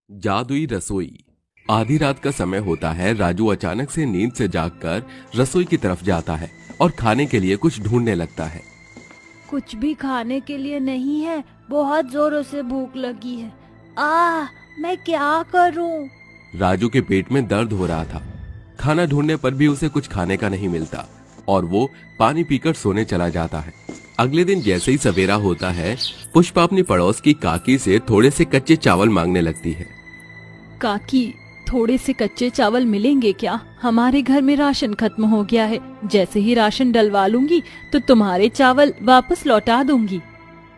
जादुई रसोई। आधी रात का समय होता है। राजू अचानक से नींद से जागकर रसोई की तरफ जाता है और खाने के लिए कुछ ढूंढने लगता है। कुछ भी खाने के लिए नहीं है, बहुत जोरों से भूख लगी है। मैं क्या करूं? राजू के पेट में दर्द हो रहा था। खाना ढूंढने पर भी उसे कुछ खाने का नहीं मिलता और वो पानी पीकर सोने चला जाता है। अगले दिन जैसे ही सवेरा होता है, पुष्पा अपनी पड़ोस की काकी से थोड़े से कच्चे चावल मांगने लगती है। काकी, थोड़े से कच्चे चावल मिलेंगे क्या? हमारे घर में राशन खत्म हो गया है। जैसे ही राशन डलवा लूंगी तो तुम्हारे चावल वापस लौटा दूंगी।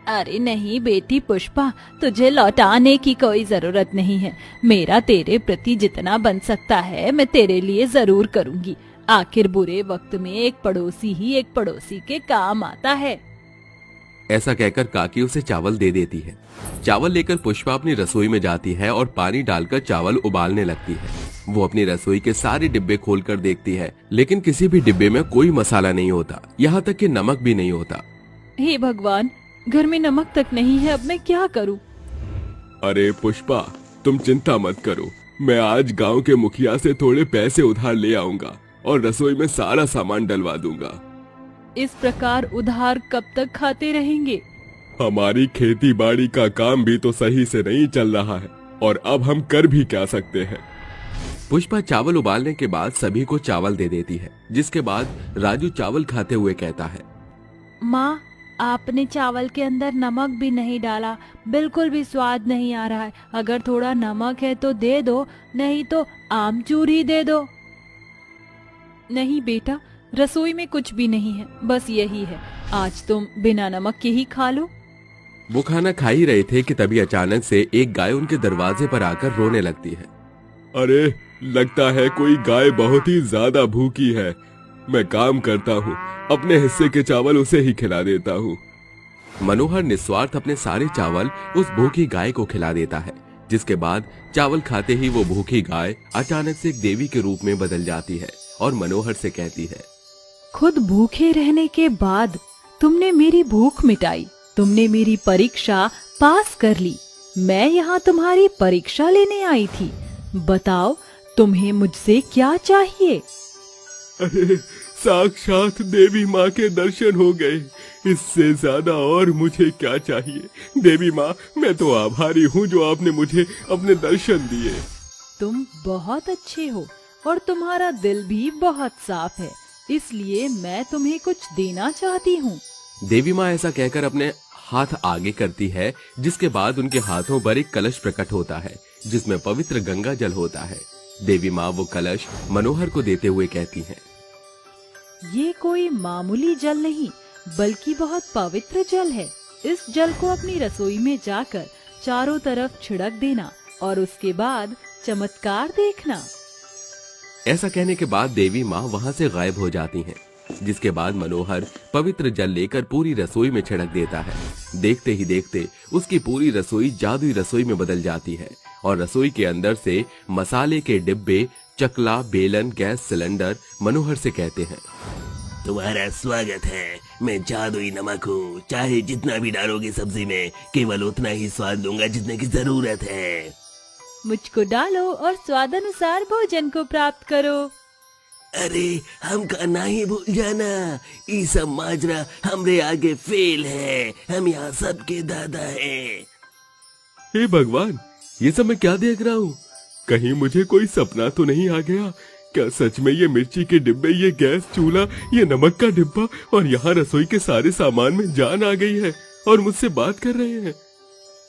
अरे नहीं बेटी पुष्पा, तुझे लौटाने की कोई जरूरत नहीं है। मेरा तेरे प्रति जितना बन सकता है मैं तेरे लिए जरूर करूंगी। आखिर बुरे वक्त में एक पड़ोसी ही एक पड़ोसी के काम आता है। ऐसा कहकर काकी उसे चावल दे देती है। चावल लेकर पुष्पा अपनी रसोई में जाती है और पानी डालकर चावल उबालने लगती है। वो अपनी रसोई के सारे डिब्बे खोलकर देखती है, लेकिन किसी भी डिब्बे में कोई मसाला नहीं होता, यहाँ तक कि नमक भी नहीं होता। हे भगवान, घर में नमक तक नहीं है, अब मैं क्या करूं? अरे पुष्पा, तुम चिंता मत करो। मैं आज गांव के मुखिया से थोड़े पैसे उधार ले आऊंगा और रसोई में सारा सामान डलवा दूंगा। इस प्रकार उधार कब तक खाते रहेंगे? हमारी खेती बाड़ी का काम भी तो सही से नहीं चल रहा है और अब हम कर भी क्या सकते हैं। पुष्पा चावल उबालने के बाद सभी को चावल दे देती है, जिसके बाद राजू चावल खाते हुए कहता है, माँ, आपने चावल के अंदर नमक भी नहीं डाला, बिल्कुल भी स्वाद नहीं आ रहा है। अगर थोड़ा नमक है तो दे दो, नहीं तो आमचूर ही दे दो। नहीं बेटा, रसोई में कुछ भी नहीं है, बस यही है। आज तुम बिना नमक के ही खा लो। वो खाना खा ही रहे थे कि तभी अचानक से एक गाय उनके दरवाजे पर आकर रोने लगती है। अरे, लगता है कोई गाय बहुत ही ज्यादा भूखी है। मैं काम करता हूँ, अपने हिस्से के चावल उसे ही खिला देता हूँ। मनोहर निस्वार्थ अपने सारे चावल उस भूखी गाय को खिला देता है, जिसके बाद चावल खाते ही वो भूखी गाय अचानक से एक देवी के रूप में बदल जाती है और मनोहर से कहती है, खुद भूखे रहने के बाद तुमने मेरी भूख मिटाई, तुमने मेरी परीक्षा पास कर ली। मैं यहाँ तुम्हारी परीक्षा लेने आई थी। बताओ, तुम्हें मुझसे क्या चाहिए? अरे, साक्षात देवी माँ के दर्शन हो गए। इससे ज्यादा और मुझे क्या चाहिए? देवी माँ, मैं तो आभारी हूँ जो आपने मुझे अपने दर्शन दिए। तुम बहुत अच्छे हो और तुम्हारा दिल भी बहुत साफ है, इसलिए मैं तुम्हें कुछ देना चाहती हूँ। देवी माँ ऐसा कहकर अपने हाथ आगे करती है, जिसके बाद उनके हाथों पर एक कलश प्रकट होता है, जिसमें पवित्र गंगा जल होता है। देवी माँ वो कलश मनोहर को देते हुए कहती हैं, ये कोई मामूली जल नहीं, बल्कि बहुत पवित्र जल है। इस जल को अपनी रसोई में जाकर चारों तरफ छिड़क देना और उसके बाद चमत्कार देखना। ऐसा कहने के बाद देवी माँ वहाँ से गायब हो जाती हैं, जिसके बाद मनोहर पवित्र जल लेकर पूरी रसोई में छिड़क देता है। देखते ही देखते उसकी पूरी रसोई जादुई रसोई में बदल जाती है और रसोई के अंदर से मसाले के डिब्बे, चकला, बेलन, गैस सिलेंडर मनोहर से कहते हैं, तुम्हारा स्वागत है। मैं जादुई नमक हूँ, चाहे जितना भी डालोगे सब्जी में, केवल उतना ही स्वाद दूंगा जितने की जरूरत है। मुझको डालो और स्वादानुसार भोजन को प्राप्त करो। अरे, हम कहना ही भूल जाना, ये सब माजरा हमरे आगे फेल है। हम यहाँ सबके दादा हैं। हे भगवान, ये सब मैं क्या देख रहा हूँ? कहीं मुझे कोई सपना तो नहीं आ गया? क्या सच में ये मिर्ची के डिब्बे, ये गैस चूल्हा, ये नमक का डिब्बा और यहाँ रसोई के सारे सामान में जान आ गई है और मुझसे बात कर रहे हैं?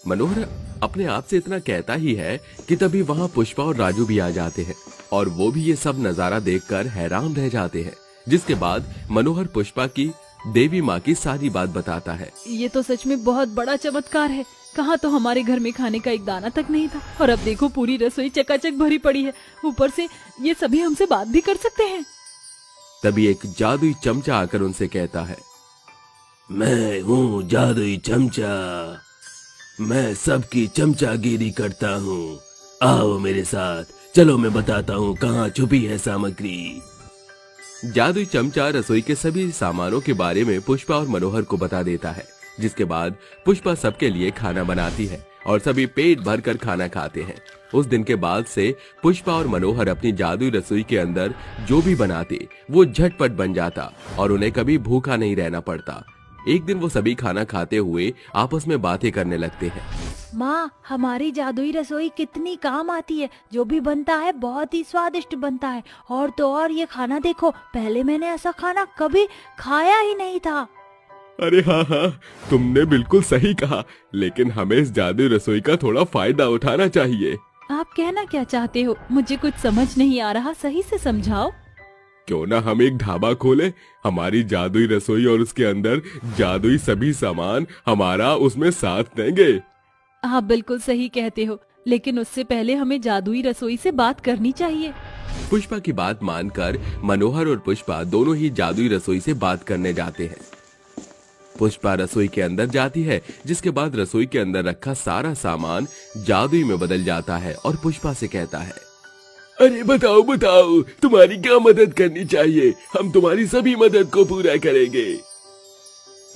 मनोहर अपने आप से इतना कहता ही है कि तभी वहाँ पुष्पा और राजू भी आ जाते हैं और वो भी ये सब नजारा देखकर हैरान रह जाते हैं। जिसके बाद मनोहर पुष्पा की देवी माँ की सारी बात बताता है। ये तो सच में बहुत बड़ा चमत्कार है। कहाँ तो हमारे घर में खाने का एक दाना तक नहीं था और अब देखो पूरी रसोई चकाचक भरी पड़ी है। ऊपर से ये सभी हमसे बात भी कर सकते हैं। तभी एक जादुई चमचा आकर उनसे कहता है, मैं हूँ जादुई चमचा, मैं सबकी चमचागिरी करता हूँ। आओ मेरे साथ, चलो मैं बताता हूँ कहाँ छुपी है सामग्री। जादुई चमचा रसोई के सभी सामानों के बारे में पुष्पा और मनोहर को बता देता है, जिसके बाद पुष्पा सबके लिए खाना बनाती है और सभी पेट भर कर खाना खाते हैं। उस दिन के बाद से पुष्पा और मनोहर अपनी जादुई रसोई के अंदर जो भी बनाते वो झटपट बन जाता और उन्हें कभी भूखा नहीं रहना पड़ता। एक दिन वो सभी खाना खाते हुए आपस में बातें करने लगते हैं। माँ, हमारी जादुई रसोई कितनी काम आती है। जो भी बनता है बहुत ही स्वादिष्ट बनता है। और तो और ये खाना देखो, पहले मैंने ऐसा खाना कभी खाया ही नहीं था। अरे हाँ हाँ, तुमने बिल्कुल सही कहा, लेकिन हमें इस जादुई रसोई का थोड़ा फायदा उठाना चाहिए। आप कहना क्या चाहते हो? मुझे कुछ समझ नहीं आ रहा, सही से समझाओ। क्यों ना हम एक ढाबा खोले, हमारी जादुई रसोई और उसके अंदर जादुई सभी सामान हमारा उसमें साथ देंगे। आप बिल्कुल सही कहते हो, लेकिन उससे पहले हमें जादुई रसोई से बात करनी चाहिए। पुष्पा की बात मानकर मनोहर और पुष्पा दोनों ही जादुई रसोई से बात करने जाते हैं। पुष्पा रसोई के अंदर जाती है, जिसके बाद रसोई के अंदर रखा सारा सामान जादुई में बदल जाता है और पुष्पा से कहता है, अरे बताओ बताओ, तुम्हारी क्या मदद करनी चाहिए? हम तुम्हारी सभी मदद को पूरा करेंगे।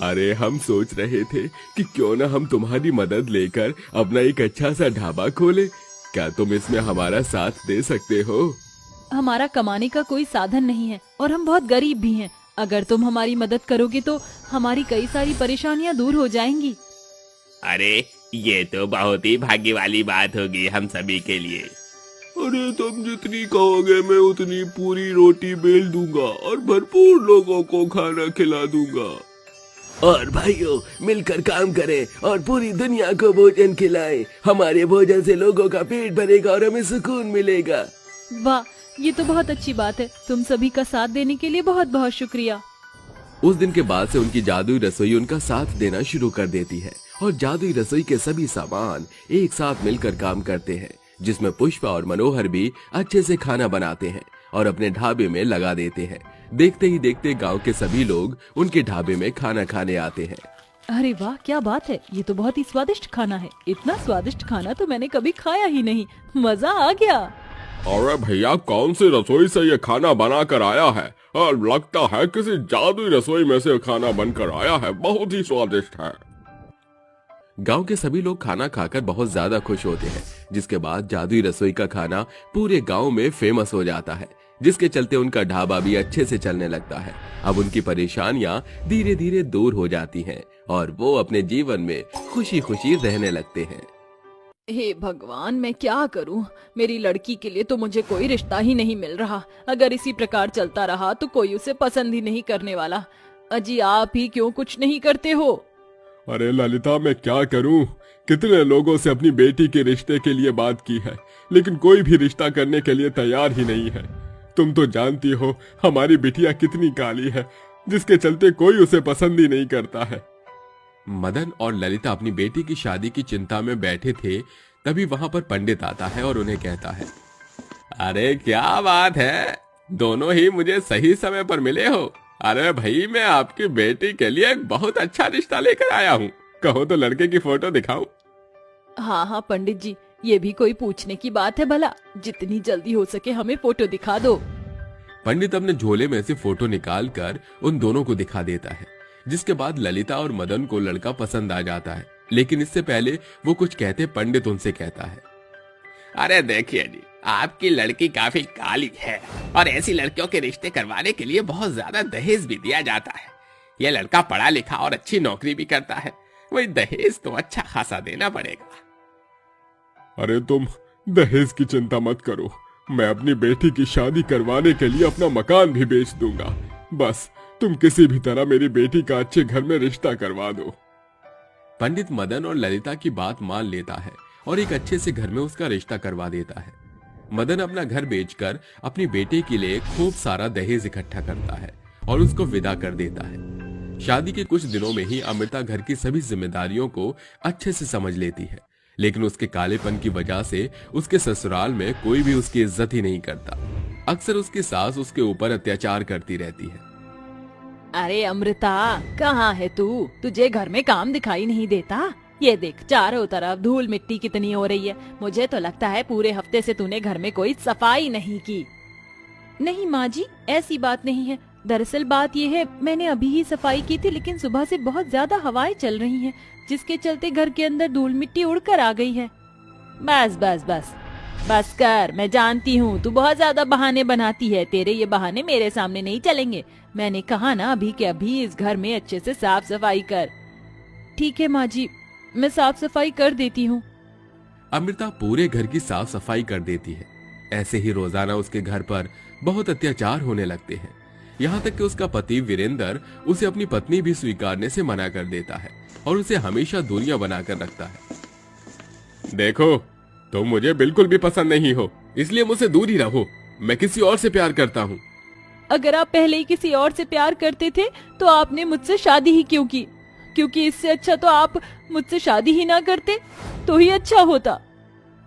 अरे हम सोच रहे थे कि क्यों ना हम तुम्हारी मदद लेकर अपना एक अच्छा सा ढाबा खोले। क्या तुम इसमें हमारा साथ दे सकते हो? हमारा कमाने का कोई साधन नहीं है और हम बहुत गरीब भी हैं। अगर तुम हमारी मदद करोगे तो हमारी कई सारी परेशानियां दूर हो जाएंगी। अरे ये तो बहुत ही भाग्य वाली बात होगी हम सभी के लिए। अरे तुम जितनी कहोगे मैं उतनी पूरी रोटी बेल दूंगा और भरपूर लोगों को खाना खिला दूंगा। और भाइयों, मिलकर काम करें और पूरी दुनिया को भोजन खिलाएं। हमारे भोजन से लोगों का पेट भरेगा और हमें सुकून मिलेगा। वाह, ये तो बहुत अच्छी बात है। तुम सभी का साथ देने के लिए बहुत बहुत शुक्रिया। उस दिन के बाद से उनकी जादुई रसोई उनका साथ देना शुरू कर देती है और जादुई रसोई के सभी सामान एक साथ मिलकर काम करते हैं, जिसमें पुष्पा और मनोहर भी अच्छे से खाना बनाते हैं और अपने ढाबे में लगा देते हैं। देखते ही देखते गांव के सभी लोग उनके ढाबे में खाना खाने आते हैं। अरे वाह, क्या बात है, ये तो बहुत ही स्वादिष्ट खाना है। इतना स्वादिष्ट खाना तो मैंने कभी खाया ही नहीं। मजा आ गया। अरे भैया, कौन सी रसोई से ये खाना बना कर आया है? और लगता है किसी जादुई रसोई में से खाना बनकर आया है। बहुत ही स्वादिष्ट है। गांव के सभी लोग खाना खाकर बहुत ज्यादा खुश होते हैं, जिसके बाद जादुई रसोई का खाना पूरे गांव में फेमस हो जाता है, जिसके चलते उनका ढाबा भी अच्छे से चलने लगता है। अब उनकी परेशानियां धीरे धीरे दूर हो जाती हैं और वो अपने जीवन में खुशी खुशी रहने लगते हैं। हे भगवान, मैं क्या करूं? मेरी लड़की के लिए तो मुझे कोई रिश्ता ही नहीं मिल रहा। अगर इसी प्रकार चलता रहा तो कोई उसे पसंद ही नहीं करने वाला। अजी, आप ही क्यों कुछ नहीं करते हो? अरे ललिता, मैं क्या करूं? कितने लोगों से अपनी बेटी के रिश्ते के लिए बात की है, लेकिन कोई भी रिश्ता करने के लिए तैयार ही नहीं है। तुम तो जानती हो हमारी बिटिया कितनी काली है, जिसके चलते कोई उसे पसंद ही नहीं करता है। मदन और ललिता अपनी बेटी की शादी की चिंता में बैठे थे, तभी वहां पर पंडित आता है और उन्हें कहता है, अरे क्या बात है, दोनों ही मुझे सही समय पर मिले हो। अरे भाई, मैं आपकी बेटी के लिए एक बहुत अच्छा रिश्ता लेकर आया हूँ। कहो तो लड़के की फोटो दिखाऊं? हाँ हाँ पंडित जी, ये भी कोई पूछने की बात है भला? जितनी जल्दी हो सके हमें फोटो दिखा दो। पंडित अपने झोले में से फोटो निकाल कर उन दोनों को दिखा देता है, जिसके बाद ललिता और मदन को लड़का पसंद आ जाता है। लेकिन इससे पहले वो कुछ कहते, पंडित उनसे कहता है, अरे देखिए जी, आपकी लड़की काफी काली है और ऐसी लड़कियों के रिश्ते करवाने के लिए बहुत ज्यादा दहेज भी दिया जाता है। यह लड़का पढ़ा लिखा और अच्छी नौकरी भी करता है, वही दहेज तो अच्छा खासा देना पड़ेगा। अरे तुम दहेज की चिंता मत करो, मैं अपनी बेटी की शादी करवाने के लिए अपना मकान भी बेच दूंगा। बस तुम किसी भी तरह मेरी बेटी का अच्छे घर में रिश्ता करवा दो। पंडित मदन और ललिता की बात मान लेता है और एक अच्छे से घर में उसका रिश्ता करवा देता है। मदन अपना घर बेचकर अपनी बेटे के लिए खूब सारा दहेज इकट्ठा करता है और उसको विदा कर देता है। शादी के कुछ दिनों में ही अमृता घर की सभी जिम्मेदारियों को अच्छे से समझ लेती है, लेकिन उसके कालेपन की वजह से उसके ससुराल में कोई भी उसकी इज्जत ही नहीं करता। अक्सर उसकी सास उसके ऊपर अत्याचार करती रहती है। अरे अमृता, कहाँ है तू? तुझे घर में काम दिखाई नहीं देता? ये देख, चारों तरफ धूल मिट्टी कितनी हो रही है। मुझे तो लगता है पूरे हफ्ते से तूने घर में कोई सफाई नहीं की। नहीं माँ जी, ऐसी बात नहीं है। दरअसल बात यह है, मैंने अभी ही सफाई की थी, लेकिन सुबह से बहुत ज्यादा हवाएं चल रही हैं, जिसके चलते घर के अंदर धूल मिट्टी उड़कर आ गई है। बस बस बस बस कर, मैं जानती हूँ तू बहुत ज्यादा बहाने बनाती है। तेरे ये बहाने मेरे सामने नहीं चलेंगे। मैंने कहा ना अभी के अभी इस घर में अच्छे से साफ सफाई कर। ठीक है माँ जी, मैं साफ सफाई कर देती हूँ। अमृता पूरे घर की साफ सफाई कर देती है। ऐसे ही रोजाना उसके घर पर बहुत अत्याचार होने लगते हैं, यहाँ तक कि उसका पति वीरेंद्र उसे अपनी पत्नी भी स्वीकारने से मना कर देता है और उसे हमेशा दूरियां बनाकर रखता है। देखो, तुम मुझे बिल्कुल भी पसंद नहीं हो, इसलिए मुझसे दूर ही रहो। मैं किसी और से प्यार करता हूँ। अगर आप पहले ही किसी और से प्यार करते थे तो आपने मुझसे शादी ही क्यों की? क्योंकि इससे अच्छा तो आप मुझसे शादी ही ना करते तो ही अच्छा होता।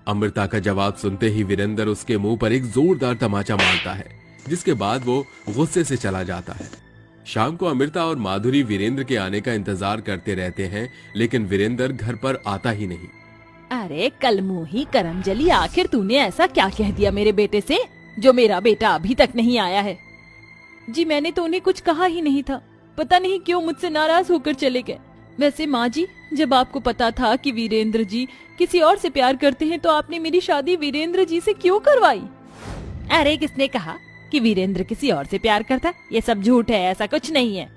अमृता का जवाब सुनते ही वीरेंद्र उसके मुंह पर एक जोरदार तमाचा मारता है, जिसके बाद वो गुस्से से चला जाता है। शाम को अमृता और माधुरी वीरेंद्र के आने का इंतजार करते रहते हैं, लेकिन वीरेंद्र घर पर आता ही नहीं। अरे कलमुही करमजली, आखिर तूने ऐसा क्या कह दिया मेरे बेटे से जो मेरा बेटा अभी तक नहीं आया है? जी मैंने तो उन्हें कुछ कहा ही नहीं था, पता नहीं क्यों मुझसे नाराज होकर चले गए। वैसे माँ जी, जब आपको पता था कि वीरेंद्र जी किसी और से प्यार करते हैं तो आपने मेरी शादी वीरेंद्र जी से क्यों करवाई? अरे किसने कहा कि वीरेंद्र किसी और से प्यार करता? ये सब झूठ है, ऐसा कुछ नहीं है।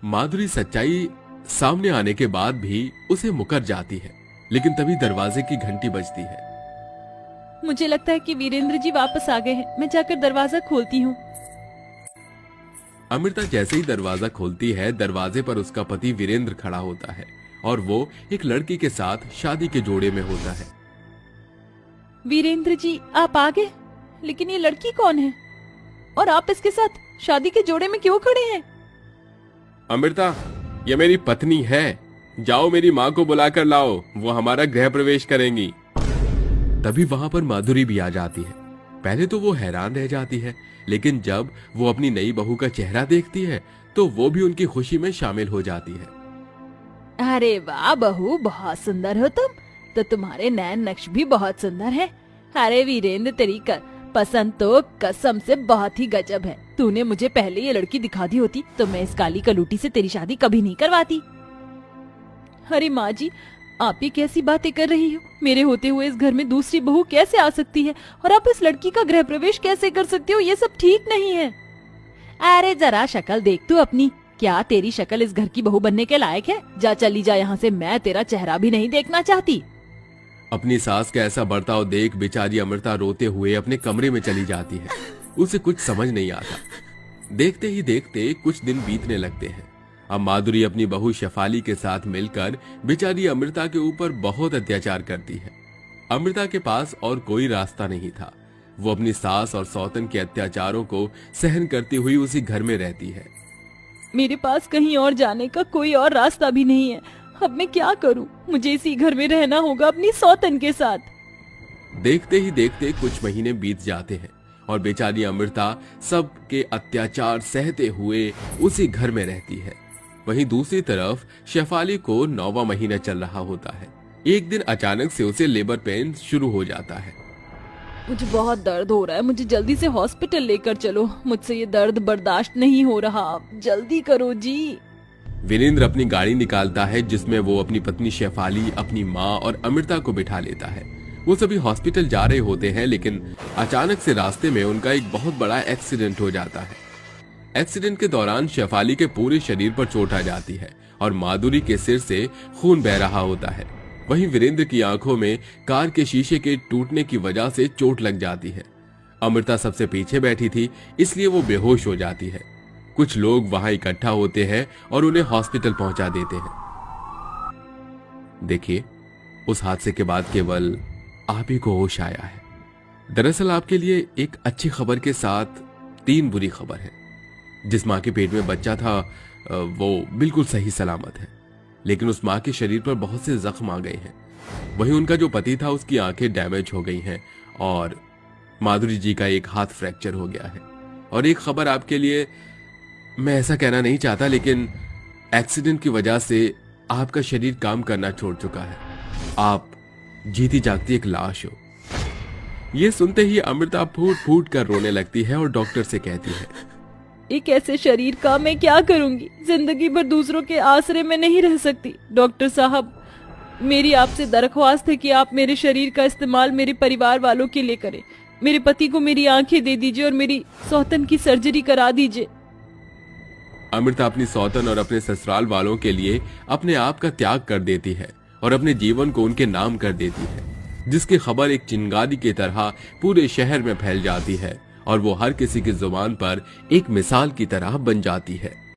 माधुरी सच्चाई सामने आने के बाद भी उसे मुकर जाती है, लेकिन तभी दरवाजे की घंटी बजती है। मुझे लगता है कि वीरेंद्र जी वापस आ गए हैं, मैं जाकर दरवाजा खोलती हूँ। अमृता जैसे ही दरवाजा खोलती है, दरवाजे पर उसका पति वीरेंद्र खड़ा होता है और वो एक लड़की के साथ शादी के जोड़े में होता है। वीरेंद्र जी आप आ गए, लेकिन ये लड़की कौन है और आप इसके साथ शादी के जोड़े में क्यों खड़े हैं? अमृता, ये मेरी पत्नी है। जाओ मेरी माँ को बुलाकर लाओ, वो हमारा गृह प्रवेश करेंगी। तभी वहां पर माधुरी भी आ जाती है। पहले तो वो हैरान रह जाती है, लेकिन जब वो अपनी नई बहू का चेहरा देखती है तो वो भी उनकी खुशी में शामिल हो जाती है। अरे वाह बहू, बहुत सुंदर हो तुम तो, तुम्हारे नैन नक्श भी बहुत सुंदर है। अरे वीरेंद्र, तेरी पसंद तो कसम से बहुत ही गजब है। तूने मुझे पहले ये लड़की दिखा दी होती तो मैं इस काली कलूटी से तेरी शादी कभी नहीं करवाती। अरे माँ जी, आप ये कैसी बातें कर रही हो? मेरे होते हुए इस घर में दूसरी बहू कैसे आ सकती है और आप इस लड़की का गृह प्रवेश कैसे कर सकते हो? ये सब ठीक नहीं है। अरे जरा शक्ल देख तू अपनी, क्या तेरी शक्ल इस घर की बहू बनने के लायक है? जा चली जा यहाँ से, मैं तेरा चेहरा भी नहीं देखना चाहती। अपनी सास का ऐसा बर्ताव देख बेचारी अमृता रोते हुए अपने कमरे में चली जाती है। उसे कुछ समझ नहीं आता। देखते ही देखते कुछ दिन बीतने लगते हैं। अब माधुरी अपनी बहू शेफाली के साथ मिलकर बेचारी अमृता के ऊपर बहुत अत्याचार करती है। अमृता के पास और कोई रास्ता नहीं था। वो अपनी सास और सौतन के अत्याचारों को सहन करती हुई उसी घर में रहती है। मेरे पास कहीं और जाने का कोई और रास्ता भी नहीं है। अब मैं क्या करूं? मुझे इसी घर में रहना होगा अपनी सौतन के साथ। देखते ही देखते कुछ महीने बीत जाते हैं और बेचारी अमृता सबके अत्याचार सहते हुए उसी घर में रहती है। वहीं दूसरी तरफ शेफाली को 9वां महीना चल रहा होता है। एक दिन अचानक से उसे लेबर पेन शुरू हो जाता है। मुझे बहुत दर्द हो रहा है, मुझे जल्दी से हॉस्पिटल लेकर चलो। मुझसे ये दर्द बर्दाश्त नहीं हो रहा, जल्दी करो जी। वीरेंद्र अपनी गाड़ी निकालता है, जिसमें वो अपनी पत्नी शेफाली, अपनी माँ और अमृता को बिठा लेता है। वो सभी हॉस्पिटल जा रहे होते हैं, लेकिन अचानक से रास्ते में उनका एक बहुत बड़ा एक्सीडेंट हो जाता है। एक्सीडेंट के दौरान शेफाली के पूरे शरीर पर चोट आ जाती है और माधुरी के सिर से खून बह रहा होता है। वहीं वीरेंद्र की आंखों में कार के शीशे के टूटने की वजह से चोट लग जाती है। अमृता सबसे पीछे बैठी थी, इसलिए वो बेहोश हो जाती है। कुछ लोग वहां इकट्ठा होते हैं और उन्हें हॉस्पिटल पहुंचा देते हैं। देखिए, उस हादसे के बाद केवल आप ही को होश आया है। दरअसल आपके लिए एक अच्छी खबर के साथ 3 बुरी खबर है। जिस माँ के पेट में बच्चा था वो बिल्कुल सही सलामत है, लेकिन उस माँ के शरीर पर बहुत से जख्म आ गए हैं। वहीं उनका जो पति था उसकी आंखें डैमेज हो गई हैं और माधुरी जी का एक हाथ फ्रैक्चर हो गया है। और एक खबर आपके लिए, मैं ऐसा कहना नहीं चाहता, लेकिन एक्सीडेंट की वजह से आपका शरीर काम करना छोड़ चुका है। आप जीती जागती एक लाश हो। ये सुनते ही अमृता फूट फूट कर रोने लगती है और डॉक्टर से कहती है, एक ऐसे शरीर का मैं क्या करूंगी? जिंदगी भर दूसरों के आसरे में नहीं रह सकती। डॉक्टर साहब, मेरी आपसे दरख्वास्त है कि आप मेरे शरीर का इस्तेमाल मेरे परिवार वालों के लिए करें। मेरे पति को मेरी आंखें दे दीजिए और मेरी सौतन की सर्जरी करा दीजिए। अमृता अपनी सौतन और अपने ससुराल वालों के लिए अपने आप का त्याग कर देती है और अपने जीवन को उनके नाम कर देती है, जिसकी खबर एक चिंगारी की तरह पूरे शहर में फैल जाती है और वो हर किसी की जुबान पर एक मिसाल की तरह बन जाती है।